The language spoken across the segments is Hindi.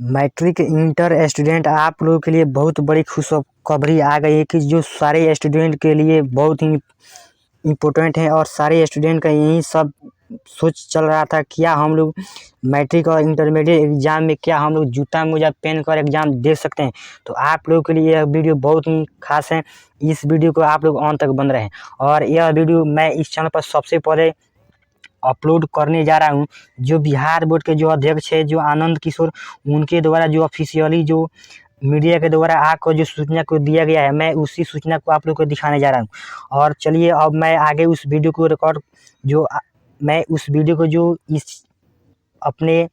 मैट्रिक इंटर स्टूडेंट आप लोगों के लिए बहुत बड़ी खुशखबरी आ गई है कि जो सारे स्टूडेंट के लिए बहुत ही इम्पोर्टेंट है और सारे स्टूडेंट का यही सब सोच चल रहा था क्या हम लोग मैट्रिक और इंटरमीडिएट एग्ज़ाम में क्या हम लोग जूता मोजा पहन कर एग्ज़ाम दे सकते हैं। तो आप लोगों के लिए यह वीडियो बहुत ही खास है। इस वीडियो को आप लोग अंत तक बन रहे हैं और यह वीडियो मैं इस चैनल पर सबसे पहले अपलोड करने जा रहा हूं। जो बिहार बोर्ड के जो अध्यक्ष है जो आनंद किशोर, उनके द्वारा जो ऑफिशियली जो मीडिया के द्वारा आकर जो सूचना को दिया गया है, मैं उसी सूचना को आप लोग को दिखाने जा रहा हूँ। और चलिए अब मैं आगे उस वीडियो को रिकॉर्ड मैं उस वीडियो को जो इस अपने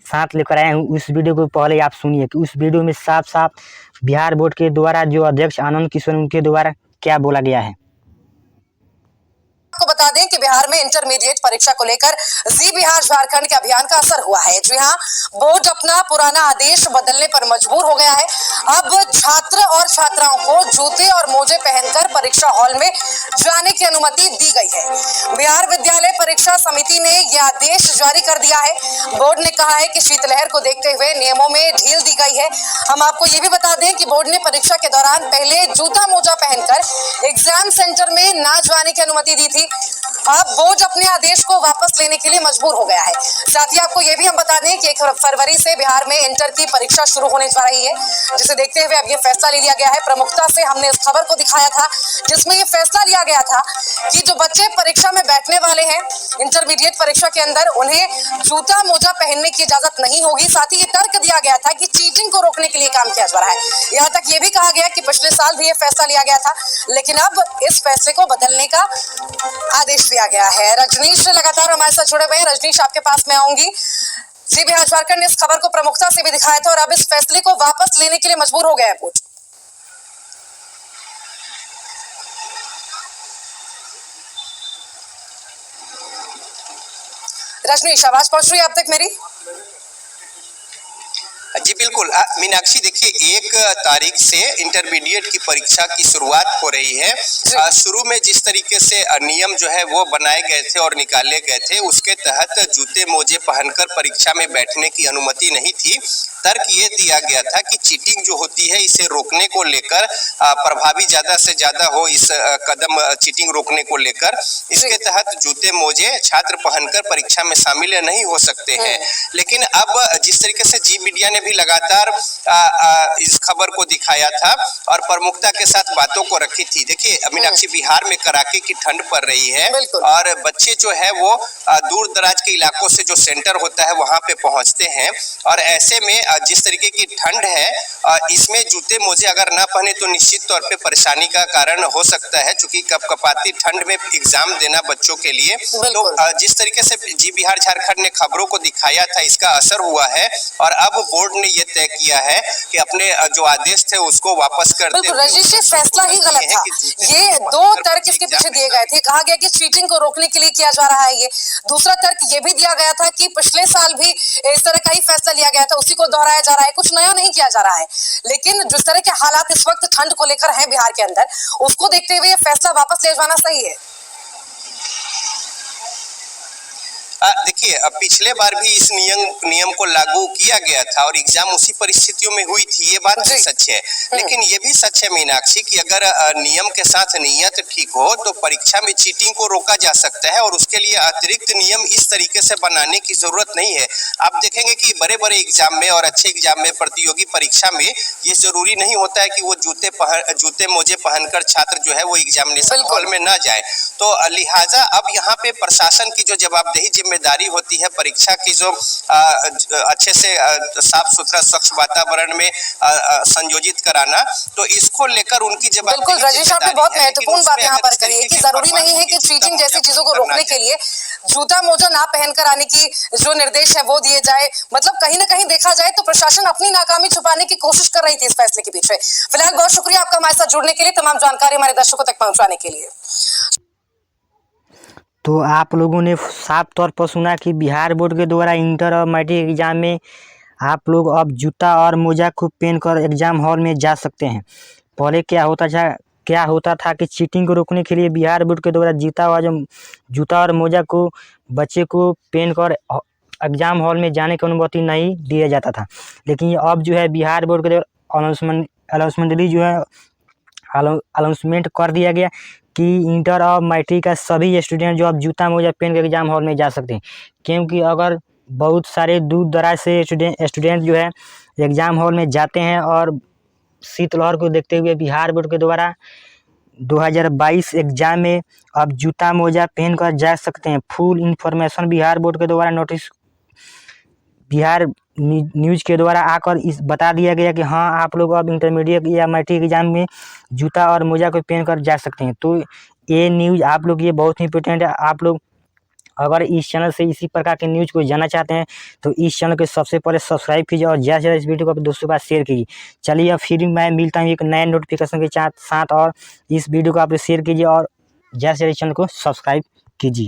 साथ लेकर आया हूँ, उस वीडियो को पहले आप सुनिए कि उस वीडियो में साफ साफ बिहार बोर्ड के द्वारा जो अध्यक्ष आनंद किशोर, उनके द्वारा क्या बोला गया है। आपको बता दें कि बिहार में इंटरमीडिएट परीक्षा को लेकर जी बिहार झारखंड के अभियान का असर हुआ है। जी हां, बोर्ड अपना पुराना आदेश बदलने पर मजबूर हो गया है। अब छात्र और छात्राओं को जूते और मोजे पहनकर परीक्षा हॉल में जाने की अनुमति दी गई है। बिहार विद्यालय परीक्षा समिति ने यह आदेश जारी कर दिया है। बोर्ड ने कहा है कि शीतलहर को देखते हुए नियमों में ढील दी गई है। हम आपको ये भी बता दें कि बोर्ड ने परीक्षा के दौरान पहले जूता मोजा पहनकर एग्जाम सेंटर में ना जाने की अनुमति दी थी। अब बोर्ड अपने आदेश को वापस लेने के लिए मजबूर हो गया है। साथ ही आपको ये भी हम बता दें कि 1 फरवरी से बिहार में इंटर की परीक्षा शुरू होने जा रही है, जिसे देखते हुए अब ये फैसला ले लिया गया है। प्रमुखता से हमने इस खबर को दिखाया था जिसमें ये फैसला लिया गया था कि जो बच्चे परीक्षा में बैठने वाले हैं इंटरमीडिएट परीक्षा के अंदर, उन्हें जूता मोजा पहनने की इजाजत नहीं होगी। साथ ही ये तर्क दिया गया था कि चीटिंग को रोकने के लिए काम किया जा रहा है। यहाँ तक ये भी कहा गया कि पिछले साल भी ये फैसला लिया गया था, लेकिन अब इस फैसले को बदलने का आदेश दिया गया है। रजनीश लगातार हमारे साथ जुड़े हुए हैं। रजनीश, आपके पास मैं आऊंगी। जी बिहार झारखंड ने इस खबर को प्रमुखता से भी दिखाया था और अब इस फैसले को वापस लेने के लिए मजबूर हो गया है बोर्ड। रजनीश, आवाज पहुंच रही है अब तक मेरी? जी बिल्कुल मीनाक्षी, देखिए 1 तारीख से इंटरमीडिएट की परीक्षा की शुरुआत हो रही है। शुरू में जिस तरीके से नियम जो है वो बनाए गए थे और निकाले गए थे, उसके तहत जूते मोजे पहनकर परीक्षा में बैठने की अनुमति नहीं थी। तर्क ये दिया गया था कि चीटिंग जो होती है इसे रोकने को लेकर प्रभावी ज्यादा से ज्यादा हो, इस कदम चीटिंग रोकने को लेकर इसके तहत जूते मोजे छात्र पहनकर परीक्षा में शामिल नहीं हो सकते हैं। लेकिन अब जिस तरीके से जी मीडिया ने भी लगातार इस खबर को दिखाया था और प्रमुखता के साथ बातों को रखी थी। देखिए मीनाक्षी, बिहार में कड़ाके की ठंड पड़ रही है और बच्चे जो है वो दूर दराज के इलाकों से जो सेंटर होता है वहां पे पहुंचते हैं और ऐसे में जिस तरीके की ठंड है इसमें जूते मोजे अगर ना पहने तो निश्चित तौर पे परेशानी का कारण हो सकता है, क्योंकि कपकपाती ठंड में एग्जाम देना बच्चों के लिए। तो जिस तरीके से जी बिहार झारखंड ने खबरों को दिखाया था, इसका असर हुआ है और अब बोर्ड ने ये तय किया है कि अपने जो आदेश थे उसको वापस कर दे। रजिश, फैसला ही गलत था। ये 2 तर्क इसके पीछे दिए गए थे। कहा गया कि चीटिंग को रोकने के लिए किया जा रहा है ये। दूसरा तर्क ये भी दिया गया था कि पिछले साल भी इस तरह का ही फैसला लिया गया था, उसी को दोहराया जा रहा है, कुछ नया नहीं किया जा रहा है। लेकिन जिस तरह के हालात इस वक्त ठंड को लेकर हैं बिहार के अंदर, उसको देखते हुए ये फैसला वापस ले जाना सही है। देखिए पिछले बार भी इस नियम को लागू किया गया था और एग्जाम उसी परिस्थितियों में हुई थी, ये बात भी सच है। लेकिन ये भी सच है मीनाक्षी कि अगर नियम के साथ नीयत ठीक हो तो परीक्षा में चीटिंग को रोका जा सकता है और उसके लिए अतिरिक्त नियम इस तरीके से बनाने की जरूरत नहीं है। आप देखेंगे कि बड़े बड़े एग्जाम में और अच्छे एग्जाम में, प्रतियोगी परीक्षा में ये जरूरी नहीं होता है कि वो जूते मोजे पहनकर छात्र जो है वो एग्जामिनेशन हॉल में ना जाए। तो लिहाजा अब यहाँ पे प्रशासन की जो जवाबदेही जिम्मेदारी होती है परीक्षा की, जो अच्छे से साफ सुथरा स्वच्छ वातावरण में संयोजित कराना, तो इसको लेकर उनकी जवाबदेही। बिल्कुल रजिश, आपने बहुत महत्वपूर्ण बात यहाँ पर कही है कि जरूरी नहीं है कि चीटिंग जैसी चीजों को रोकने के लिए जूता मोजा ना पहनकर आने की जो निर्देश है वो दिए जाए। मतलब कहीं ना कहीं देखा जाए तो प्रशासन अपनी नाकामी छुपाने की कोशिश कर रही थी इस फैसले के पीछे। फिलहाल बहुत शुक्रिया आपका हमारे साथ जुड़ने के लिए, तमाम जानकारी हमारे दर्शकों तक पहुंचाने के लिए। तो आप लोगों ने साफ तौर पर सुना कि बिहार बोर्ड के द्वारा इंटर और मैट्रिक एग्जाम में आप लोग अब जूता और मोजा को पहनकर एग्जाम हॉल में जा सकते हैं। पहले क्या होता था कि चीटिंग को रोकने के लिए बिहार बोर्ड के द्वारा जूता और मोजा को बच्चे को पहनकर एग्ज़ाम हॉल में जाने की अनुमति नहीं दिया जाता था। लेकिन अब जो है बिहार बोर्ड के अनाउंसमेंटली जो है अनाउंसमेंट कर दिया गया कि इंटर और मैट्रिक का सभी स्टूडेंट जो अब जूता मोजा पहन के एग्ज़ाम हॉल में जा सकते हैं। क्योंकि अगर बहुत सारे दूर दराज से स्टूडेंट जो है एग्ज़ाम हॉल में जाते हैं और शीतलहर को देखते हुए बिहार बोर्ड के द्वारा 2022 एग्ज़ाम में अब जूता मोजा पहन कर जा सकते हैं। फुल इन्फॉर्मेशन बिहार बोर्ड के द्वारा नोटिस बिहार न्यूज़ के द्वारा आकर इस बता दिया गया कि हाँ आप लोग अब इंटरमीडिएट या मैट्रिक एग्ज़ाम में जूता और मोजा को पहन कर जा सकते हैं। तो ये न्यूज़ आप लोग ये बहुत ही इंपॉर्टेंट है। आप लोग अगर इस चैनल से इसी प्रकार के न्यूज़ को जानना चाहते हैं तो इस चैनल को सबसे पहले सब्सक्राइब कीजिए और ज़्यादा से ज़्यादा इस वीडियो को अपने दोस्तों के पास शेयर कीजिए। चलिए अब फिर मैं मिलता हूँ एक नए नोटिफिकेशन के साथ और इस वीडियो को आप शेयर कीजिए और ज़्यादा से ज़्यादा इस चैनल को सब्सक्राइब कीजिए।